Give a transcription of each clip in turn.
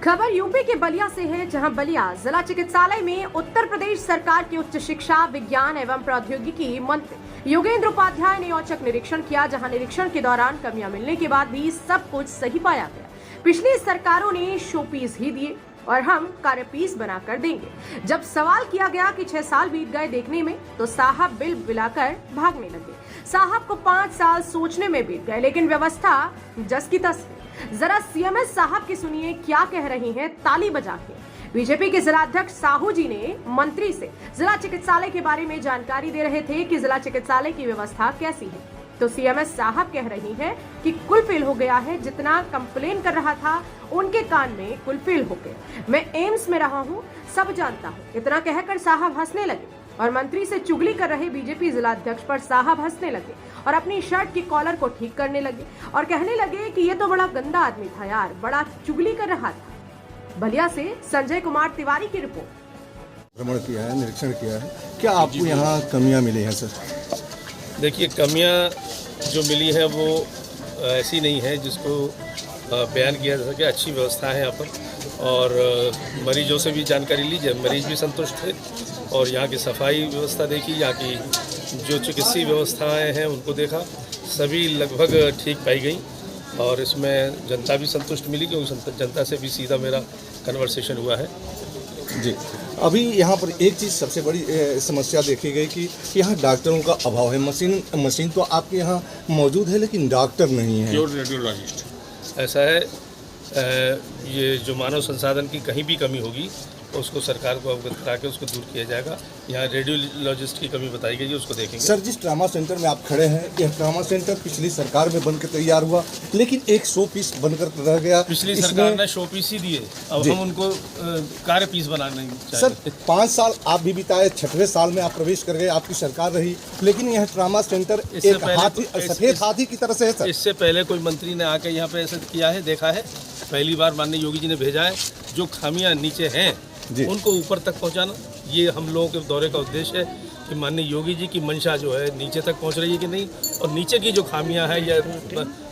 खबर यूपी के बलिया से है, जहां बलिया जिला चिकित्सालय में उत्तर प्रदेश सरकार के उच्च शिक्षा, विज्ञान एवं प्रौद्योगिकी मंत्री योगेंद्र उपाध्याय ने औचक निरीक्षण किया। जहां निरीक्षण के दौरान कमियां मिलने के बाद भी सब कुछ सही पाया गया। पिछली सरकारों ने शोपीस ही दिए और हम कार्यपीस बना कर देंगे। जब सवाल किया गया कि 6 साल बीत गए देखने में, तो साहब बिल बिलाकर भागने लगे। साहब को 5 साल सोचने में बीत गए, लेकिन व्यवस्था जस की तस। जरा सीएमएस साहब की सुनिए क्या कह रही हैं ताली बजा के। बीजेपी के जिलाध्यक्ष साहू जी ने मंत्री से जिला चिकित्सालय के बारे में जानकारी दे रहे थे कि जिला चिकित्सालय की व्यवस्था कैसी है, तो सीएमएस साहब कह रही हैं कि कुलफिल हो गया है। जितना कंप्लेन कर रहा था उनके कान में कुलफिल हो गए। मैं एम्स में रहा हूँ, सब जानता हूँ। इतना कहकर साहब हंसने लगे और मंत्री से चुगली कर रहे बीजेपी जिलाध्यक्ष पर साहब हंसने लगे और अपनी शर्ट की कॉलर को ठीक करने लगे और कहने लगे कि ये तो बड़ा गंदा आदमी था यार, बड़ा चुगली कर रहा था। बलिया से संजय कुमार तिवारी की रिपोर्ट। भ्रमण किया है, निरीक्षण किया है, क्या आपको यहाँ कमियाँ मिली हैं सर? देखिए, कमियां जो मिली है वो ऐसी नहीं है जिसको बयान किया जा सके। अच्छी व्यवस्था है यहाँ पर और मरीजों से भी जानकारी लीजिए, मरीज भी संतुष्ट थे और यहाँ की सफाई व्यवस्था देखी, यहाँ की जो चिकित्सीय व्यवस्थाएं हैं उनको देखा, सभी लगभग ठीक पाई गई और इसमें जनता भी संतुष्ट मिली, क्योंकि जनता से भी सीधा मेरा कन्वर्सेशन हुआ है। जी, अभी यहाँ पर एक चीज़ सबसे बड़ी समस्या देखी गई कि यहाँ डॉक्टरों का अभाव है। मशीन तो आपके यहाँ मौजूद है, लेकिन डॉक्टर नहीं है। प्योर रेडियोलॉजिस्ट ऐसा है, ये जो मानव संसाधन की कहीं भी कमी होगी उसको सरकार को अवगत करा के उसको दूर किया जाएगा। यहाँ रेडियोलॉजिस्ट की कमी बताई गई है, उसको देखेंगे। सर, जिस ट्रामा सेंटर में आप खड़े हैं, यह ट्रामा सेंटर पिछली सरकार में बनकर तैयार हुआ, लेकिन एक शो पीस बनकर रह गया। पिछली सरकार ने शो पीस ही दिए, अब हम उनको कार्य पीस बनाने चाहिए। सर, 5 साल आप भी बिताए, 6वें साल में आप प्रवेश कर गए, आपकी सरकार रही, लेकिन यह ट्रामा सेंटर एक सफेद हाथी की तरह से है सर। इससे पहले कोई मंत्री ने आकर यहाँ पे ऐसा किया है, देखा है? पहली बार माननीय योगी जी ने भेजा है। जो खामियां नीचे हैं उनको ऊपर तक पहुंचाना, ये हम लोगों के दौरे का उद्देश्य है कि माननीय योगी जी की मंशा जो है नीचे तक पहुंच रही है कि नहीं, और नीचे की जो खामियां हैं या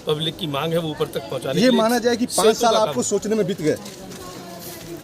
पब्लिक की मांग है वो ऊपर तक पहुंचाने। ये माना जाए कि 5 साल आपको सोचने में बीत गए।